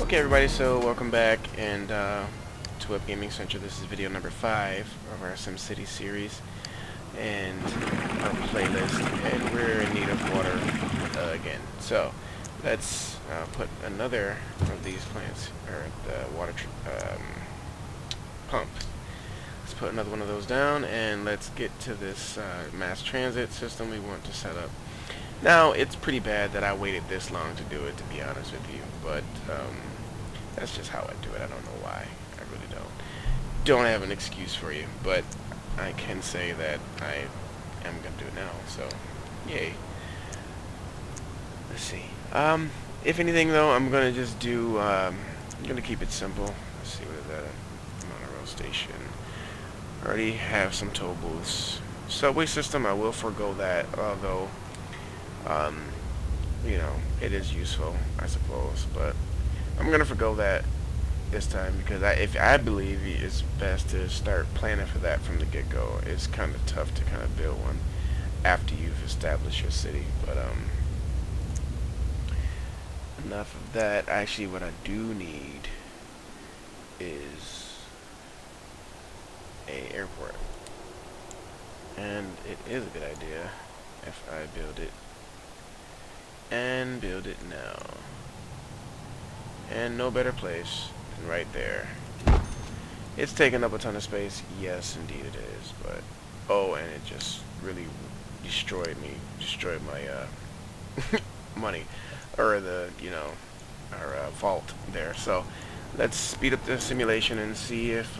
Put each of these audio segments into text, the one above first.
Okay, everybody, so welcome back and to Web Gaming Center. This is video number 5 of our SimCity series and our playlist, and we're in need of water again. So let's put another of these plants, or the water pump. Let's put another one of those down, and let's get to this mass transit system we want to set up. Now, it's pretty bad that I waited this long to do it, to be honest with you, but that's just how I do it. I don't know why. I really don't have an excuse for you, but I can say that I am going to do it now, so yay. Let's see. If anything, though, I'm going to just do, I'm going to keep it simple. Let's see, what is that? Monorail station. I already have some toll booths. Subway system, I will forego that, although you know, it is useful, I suppose, but I'm gonna forgo that this time because I believe it's best to start planning for that from the get-go. It's kind of tough to kind of build one after you've established your city, but enough of that. Actually, what I do need is a airport, and it is a good idea if I build it. And build it now. And no better place than right there. It's taking up a ton of space. Yes, indeed it is. But oh, and it just really destroyed my money, or the our vault there. So let's speed up the simulation and see if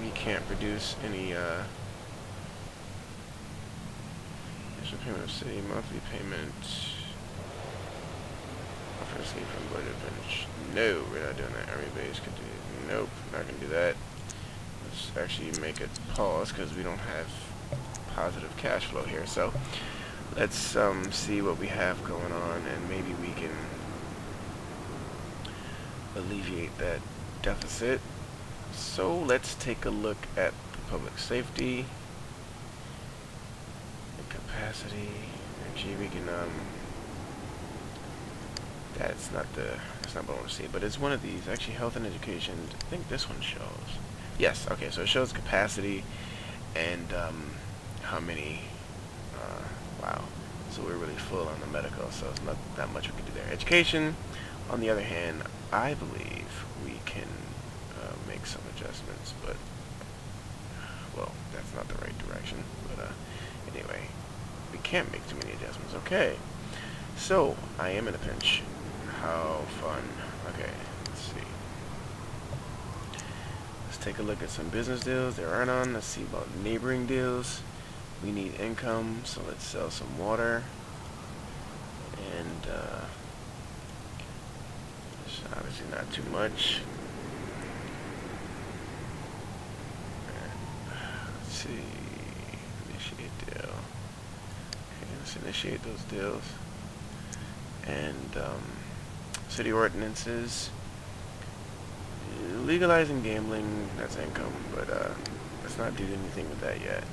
we can't produce any initial payment of city, monthly payment. Escape from budget bench. No, we're not doing that. Army base could do. Nope, not gonna do that. Let's actually make it pause because we don't have positive cash flow here. So let's see what we have going on, and maybe we can alleviate that deficit. So let's take a look at the public safety and capacity. Actually, we can that's not what I want to see, but it's one of these. Actually, health and education. I think this one shows. Yes. Okay. So it shows capacity and how many. Wow. So we're really full on the medical. So it's not that much we can do there. Education, on the other hand, I believe we can make some adjustments, but well, that's not the right direction. But anyway, we can't make too many adjustments. Okay. So I am in a pinch. How fun. Okay, let's see. Let's take a look at some business deals. There are none. Let's see about neighboring deals. We need income, so let's sell some water. And it's obviously not too much. Let's see. Initiate deal. Okay, let's initiate those deals. And city ordinances, legalizing gambling, that's income, but let's not do anything with that yet.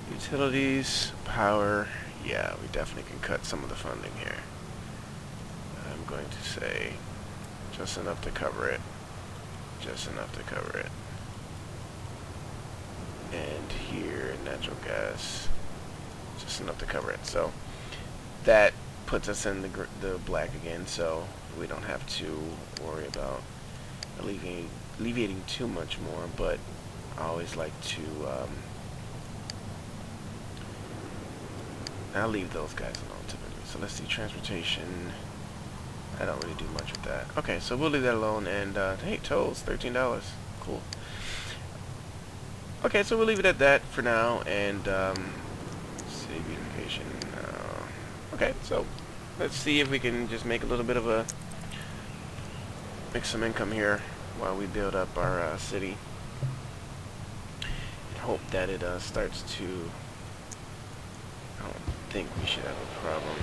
Utilities, power, yeah, we definitely can cut some of the funding here. I'm going to say just enough to cover it, just enough to cover it. And here, natural gas, just enough to cover it. So that puts us in the black again, so we don't have to worry about alleviating too much more, but I always like to I'll leave those guys alone typically. So let's see, transportation, I don't really do much with that. Okay, so we'll leave that alone, and hey, tolls, $13, cool. Okay, so we'll leave it at that for now, and city beautification. Okay, so let's see if we can just make a little bit of make some income here while we build up our city. And hope that it starts to. I don't think we should have a problem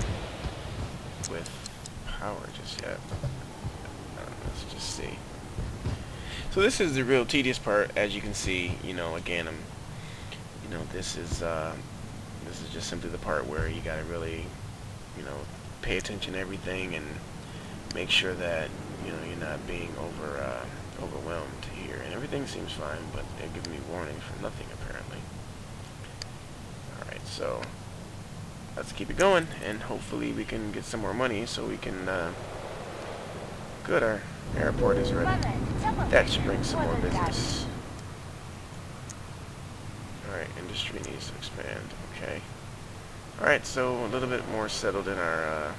with power just yet. Let's just see. So this is the real tedious part, as you can see. Again, this is just simply the part where you gotta really pay attention to everything and make sure that you know, you're not being overwhelmed here. And everything seems fine, but they're giving me warning for nothing apparently. Alright, so let's keep it going, and hopefully we can get some more money so we can, good, our airport is ready. That should bring some more business. Alright, industry needs to expand, okay. Alright, so a little bit more settled in our,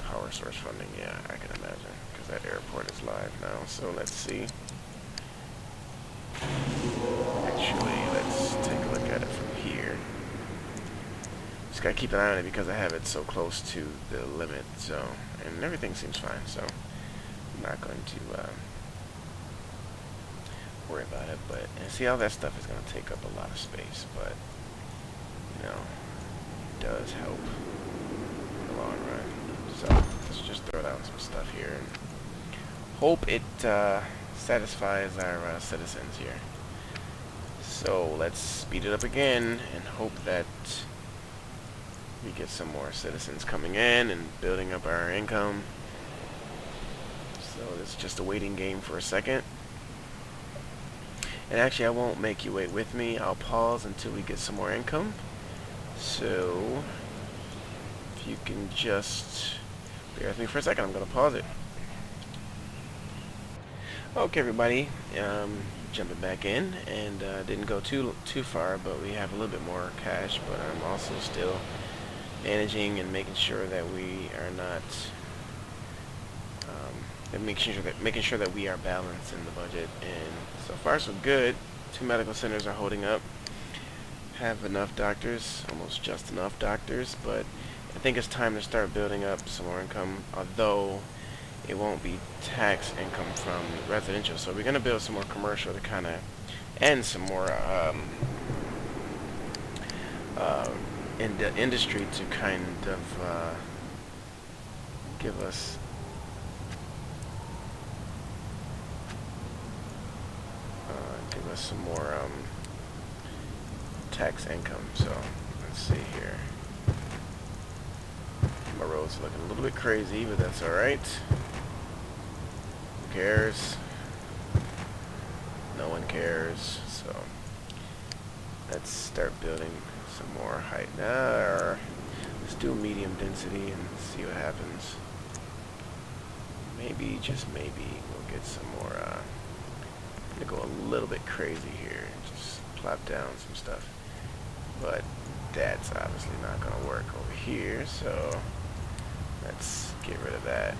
power source funding, yeah, I can imagine, because that airport is live now, so let's see. Actually, let's take a look at it from here. Just gotta keep an eye on it because I have it so close to the limit, so, and everything seems fine, so I'm not going to worry about it, but, and see, all that stuff is gonna take up a lot of space, but, you know, it does help in the long run. So let's just throw down some stuff here and hope it satisfies our citizens here. So let's speed it up again and hope that we get some more citizens coming in and building up our income. So it's just a waiting game for a second. And actually, I won't make you wait with me. I'll pause until we get some more income. So if you can just bear with me for a second, I'm going to pause it. Okay, everybody, jumping back in, and didn't go too far, but we have a little bit more cash. But I'm also still managing and making sure that we are not, and making sure that we are balanced in the budget. And so far, so good. 2 medical centers are holding up. Have enough doctors, almost just enough doctors, but I think it's time to start building up some more income, although it won't be tax income from residential. So we're going to build some more commercial to kind of, and some more in the industry to kind of give us some more tax income. So let's see here. My road's looking a little bit crazy, but that's alright. Who cares? No one cares. So let's start building some more height. Let's do medium density and see what happens. Maybe, just maybe, we'll get some more. I'm gonna go a little bit crazy here and just plop down some stuff. But that's obviously not gonna work over here, so let's get rid of that.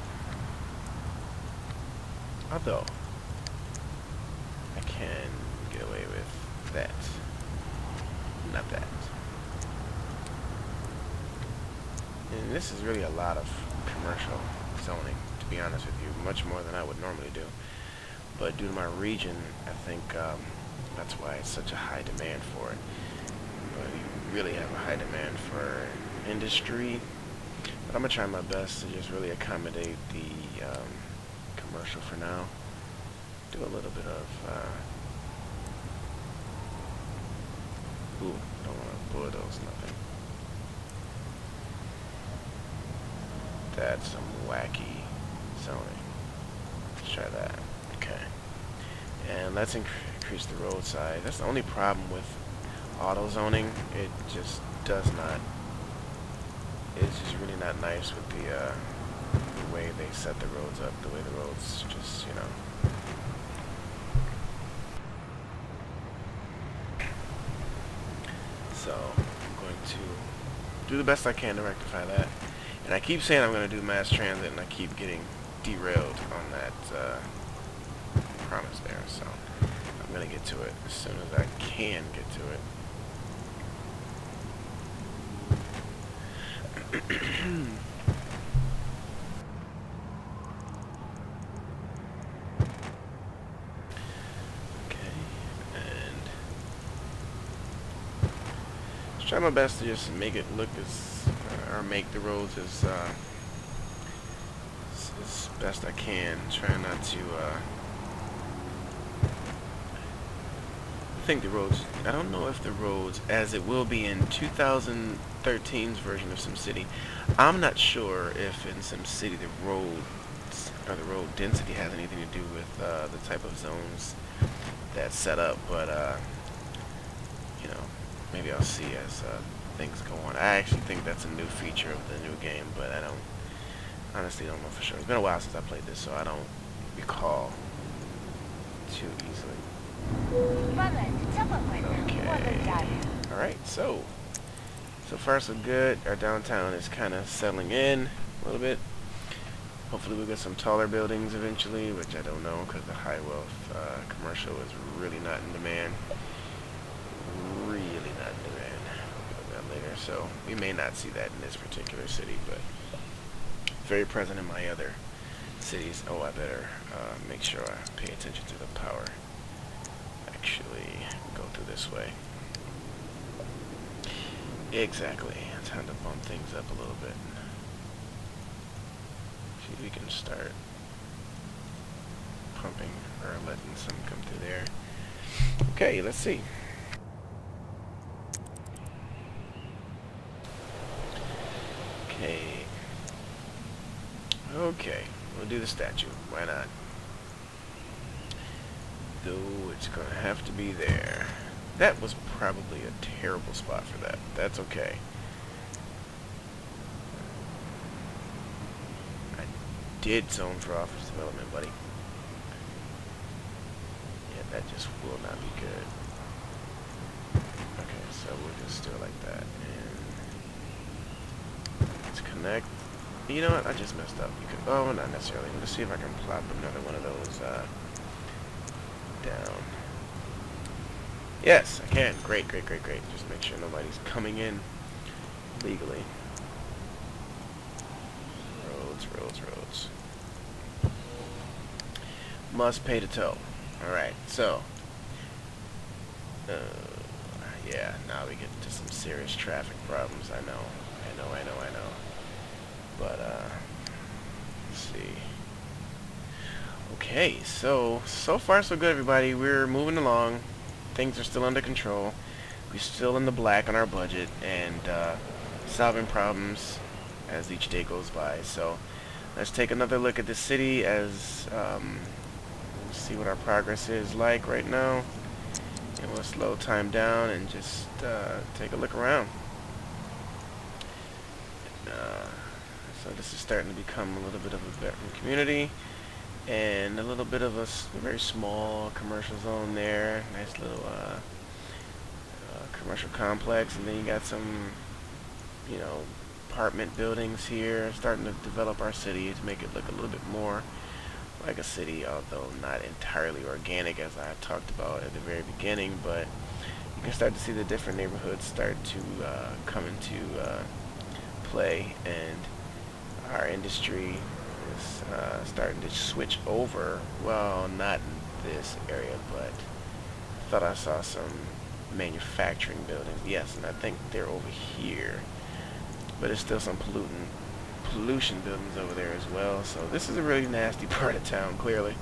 Although I can get away with that. Not that. And this is really a lot of commercial zoning, to be honest with you, much more than I would normally do. But due to my region, I think that's why it's such a high demand for it. But you really have a high demand for industry. But I'm going to try my best to just really accommodate the commercial for now. Do a little bit of... ooh, I don't want to bulldoze nothing. That's some wacky zoning. Let's try that. Okay. And let's increase the road size. That's the only problem with auto zoning. It just does not... It's just really not nice with the way they set the roads up, the way the roads just, you know... So, I'm going to do the best I can to rectify that. And I keep saying I'm going to do mass transit, and I keep getting derailed on that promise there. So, I'm going to get to it as soon as I can get to it. Try my best to just make it look as, or make the roads as best I can. Try not to, I think the roads, I don't know if the roads, as it will be in 2013's version of SimCity, I'm not sure if in SimCity the road or the road density has anything to do with the type of zones that's set up, but you know, maybe I'll see as things go on. I actually think that's a new feature of the new game, but I honestly don't know for sure. It's been a while since I played this, so I don't recall too easily. Okay. Alright, so far so good. Our downtown is kind of settling in a little bit. Hopefully we'll get some taller buildings eventually, which I don't know because the high wealth commercial is really not in demand. Really not in demand. We'll get that later. So we may not see that in this particular city, but very present in my other cities. Oh, I better make sure I pay attention to the power. Actually, go through this way. Exactly. Time to bump things up a little bit. See if we can start pumping or letting some come through there. Okay, let's see. Okay, we'll do the statue. Why not? Though it's gonna have to be there. That was probably a terrible spot for that. That's okay. I did zone for office development, buddy. Yeah, that just will not be good. Okay, so we'll just do it like that. And let's connect. You know what? I just messed up. You could, oh, not necessarily. Let's see if I can plop another one of those down. Yes, I can. Great, great, great, great. Just make sure nobody's coming in legally. Roads, roads, roads. Must pay to tow. Alright, so. Yeah, now we get into some serious traffic problems. I know. But, let's see. Okay, so far so good, everybody. We're moving along. Things are still under control. We're still in the black on our budget and solving problems as each day goes by. So let's take another look at the city as see what our progress is like right now. And we'll slow time down and just take a look around. So this is starting to become a little bit of a bedroom community. And a little bit of a very small commercial zone there. Nice little commercial complex. And then you got some, you know, apartment buildings here. Starting to develop our city to make it look a little bit more like a city, although not entirely organic as I talked about at the very beginning. But you can start to see the different neighborhoods start to come into play. And our industry is starting to switch over. Well, not in this area, but I thought I saw some manufacturing buildings. Yes, and I think they're over here. But there's still some pollution buildings over there as well. So this is a really nasty part of town, clearly.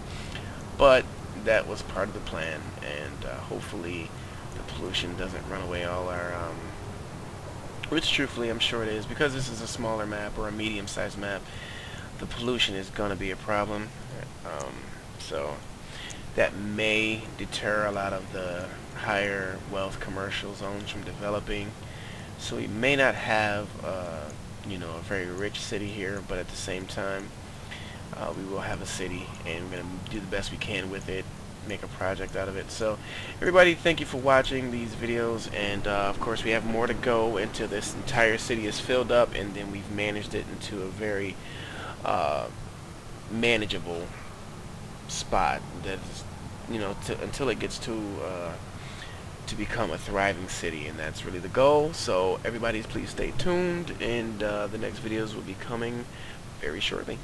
But that was part of the plan, and hopefully the pollution doesn't run away all our which truthfully I'm sure it is, because this is a smaller map or a medium-sized map. The pollution is going to be a problem. So that may deter a lot of the higher wealth commercial zones from developing. So we may not have you know, a very rich city here, but at the same time we will have a city, and we're going to do the best we can with it, make a project out of it. So everybody, thank you for watching these videos, and of course we have more to go until this entire city is filled up, and then we've managed it into a very manageable spot that is, you know, until it gets to become a thriving city, and that's really the goal. So everybody, please stay tuned, and the next videos will be coming very shortly.